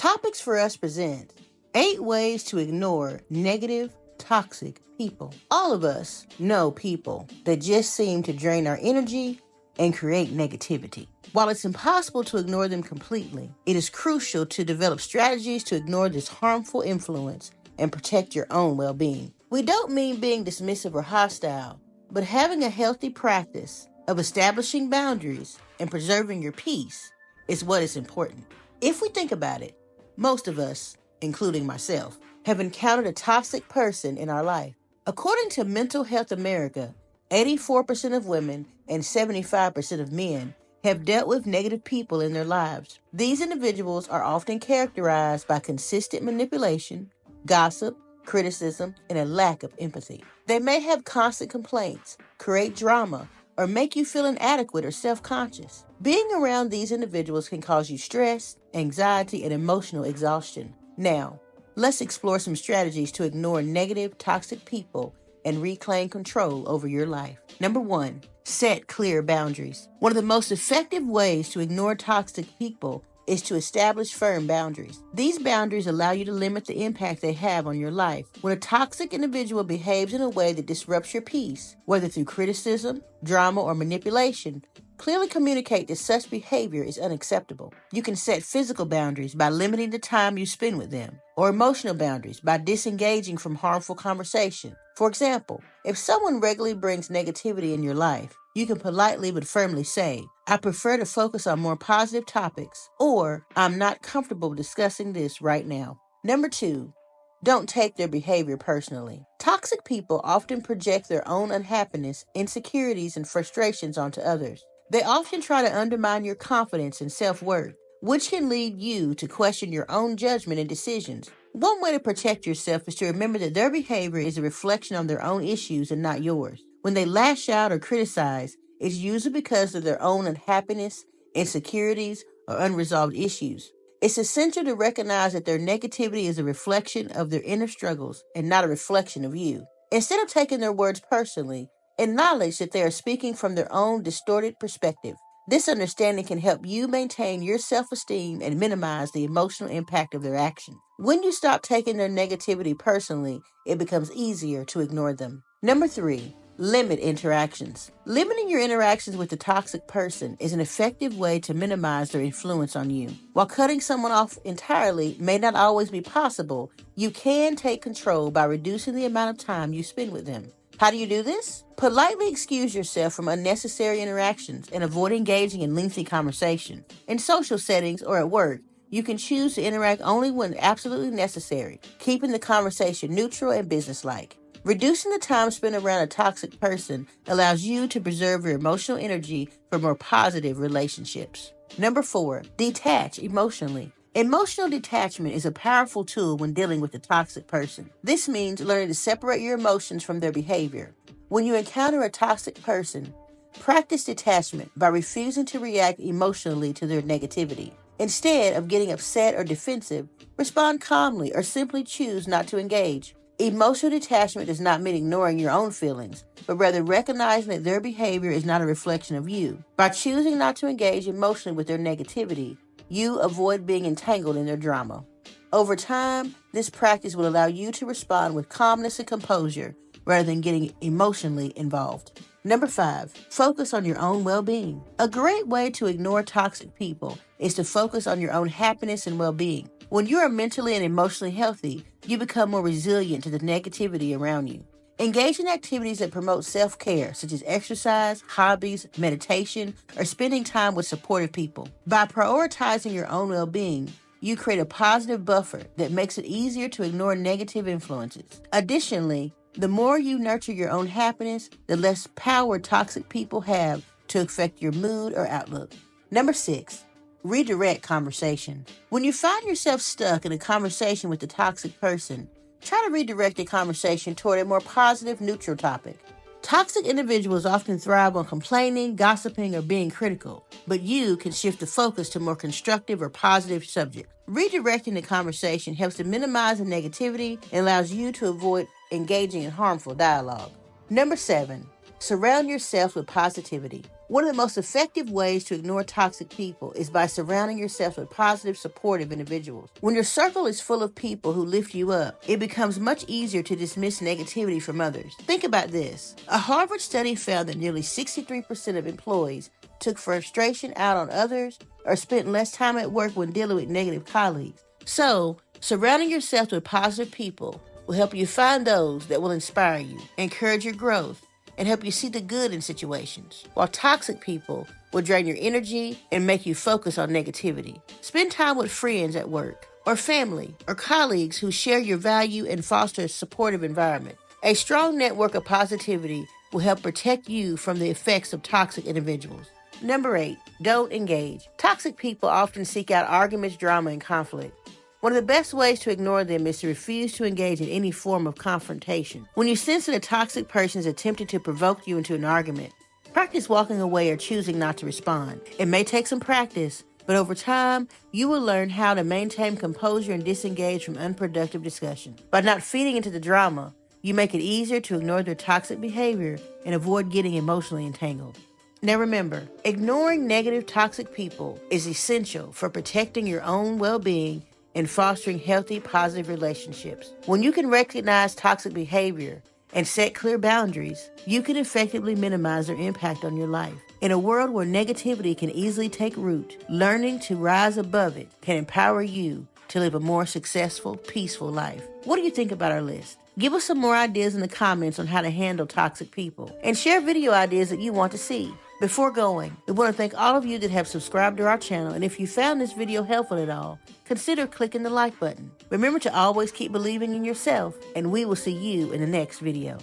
Topics for Us present 8 ways to ignore negative, toxic people. All of us know people that just seem to drain our energy and create negativity. While it's impossible to ignore them completely, it is crucial to develop strategies to ignore this harmful influence and protect your own well-being. We don't mean being dismissive or hostile, but having a healthy practice of establishing boundaries and preserving your peace is what is important. If we think about it, most of us, including myself, have encountered a toxic person in our life. According to Mental Health America, 84% of women and 75% of men have dealt with negative people in their lives. These individuals are often characterized by consistent manipulation, gossip, criticism, and a lack of empathy. They may have constant complaints, create drama, or make you feel inadequate or self-conscious. Being around these individuals can cause you stress, anxiety, and emotional exhaustion. Now, let's explore some strategies to ignore negative, toxic people and reclaim control over your life. Number 1, set clear boundaries. One of the most effective ways to ignore toxic people is to establish firm boundaries. These boundaries allow you to limit the impact they have on your life. When a toxic individual behaves in a way that disrupts your peace, whether through criticism, drama, or manipulation, clearly communicate that such behavior is unacceptable. You can set physical boundaries by limiting the time you spend with them, or emotional boundaries by disengaging from harmful conversation. For example, if someone regularly brings negativity in your life, you can politely but firmly say, "I prefer to focus on more positive topics," or "I'm not comfortable discussing this right now." Number 2, don't take their behavior personally. Toxic people often project their own unhappiness, insecurities, and frustrations onto others. They often try to undermine your confidence and self-worth, which can lead you to question your own judgment and decisions. One way to protect yourself is to remember that their behavior is a reflection on their own issues and not yours. When they lash out or criticize, it's usually because of their own unhappiness, insecurities, or unresolved issues. It's essential to recognize that their negativity is a reflection of their inner struggles and not a reflection of you. Instead of taking their words personally, acknowledge that they are speaking from their own distorted perspective. This understanding can help you maintain your self-esteem and minimize the emotional impact of their action. When you stop taking their negativity personally, it becomes easier to ignore them. Number 3, limit interactions. Limiting your interactions with the toxic person is an effective way to minimize their influence on you. While cutting someone off entirely may not always be possible, you can take control by reducing the amount of time you spend with them. How do you do this? Politely excuse yourself from unnecessary interactions and avoid engaging in lengthy conversation. In social settings or at work, you can choose to interact only when absolutely necessary, keeping the conversation neutral and businesslike. Reducing the time spent around a toxic person allows you to preserve your emotional energy for more positive relationships. Number 4, detach emotionally. Emotional detachment is a powerful tool when dealing with a toxic person. This means learning to separate your emotions from their behavior. When you encounter a toxic person, practice detachment by refusing to react emotionally to their negativity. Instead of getting upset or defensive, respond calmly or simply choose not to engage. Emotional detachment does not mean ignoring your own feelings, but rather recognizing that their behavior is not a reflection of you. By choosing not to engage emotionally with their negativity, you avoid being entangled in their drama. Over time, this practice will allow you to respond with calmness and composure rather than getting emotionally involved. Number 5, focus on your own well-being. A great way to ignore toxic people is to focus on your own happiness and well-being. When you are mentally and emotionally healthy, you become more resilient to the negativity around you. Engage in activities that promote self-care, such as exercise, hobbies, meditation, or spending time with supportive people. By prioritizing your own well-being, you create a positive buffer that makes it easier to ignore negative influences. Additionally, the more you nurture your own happiness, the less power toxic people have to affect your mood or outlook. Number 6, redirect conversation. When you find yourself stuck in a conversation with a toxic person, try to redirect the conversation toward a more positive, neutral topic. Toxic individuals often thrive on complaining, gossiping, or being critical, but you can shift the focus to more constructive or positive subjects. Redirecting the conversation helps to minimize the negativity and allows you to avoid engaging in harmful dialogue. Number 7, Surround yourself with positivity. One of the most effective ways to ignore toxic people is by surrounding yourself with positive, supportive individuals. When your circle is full of people who lift you up, it becomes much easier to dismiss negativity from others. Think about this. A Harvard study found that nearly 63% of employees took frustration out on others or spent less time at work when dealing with negative colleagues. So, surrounding yourself with positive people will help you find those that will inspire you, encourage your growth, and help you see the good in situations, while toxic people will drain your energy and make you focus on negativity. Spend time with friends at work, or family, or colleagues who share your value and foster a supportive environment. A strong network of positivity will help protect you from the effects of toxic individuals. Number 8, don't engage. Toxic people often seek out arguments, drama, and conflict. One of the best ways to ignore them is to refuse to engage in any form of confrontation. When you sense that a toxic person is attempting to provoke you into an argument, practice walking away or choosing not to respond. It may take some practice, but over time, you will learn how to maintain composure and disengage from unproductive discussion. By not feeding into the drama, you make it easier to ignore their toxic behavior and avoid getting emotionally entangled. Now remember, ignoring negative toxic people is essential for protecting your own well-being and fostering healthy, positive relationships. When you can recognize toxic behavior and set clear boundaries, you can effectively minimize their impact on your life. In a world where negativity can easily take root, learning to rise above it can empower you to live a more successful, peaceful life. What do you think about our list? Give us some more ideas in the comments on how to handle toxic people, and share video ideas that you want to see. Before going, we want to thank all of you that have subscribed to our channel, and if you found this video helpful at all, consider clicking the like button. Remember to always keep believing in yourself, and we will see you in the next video.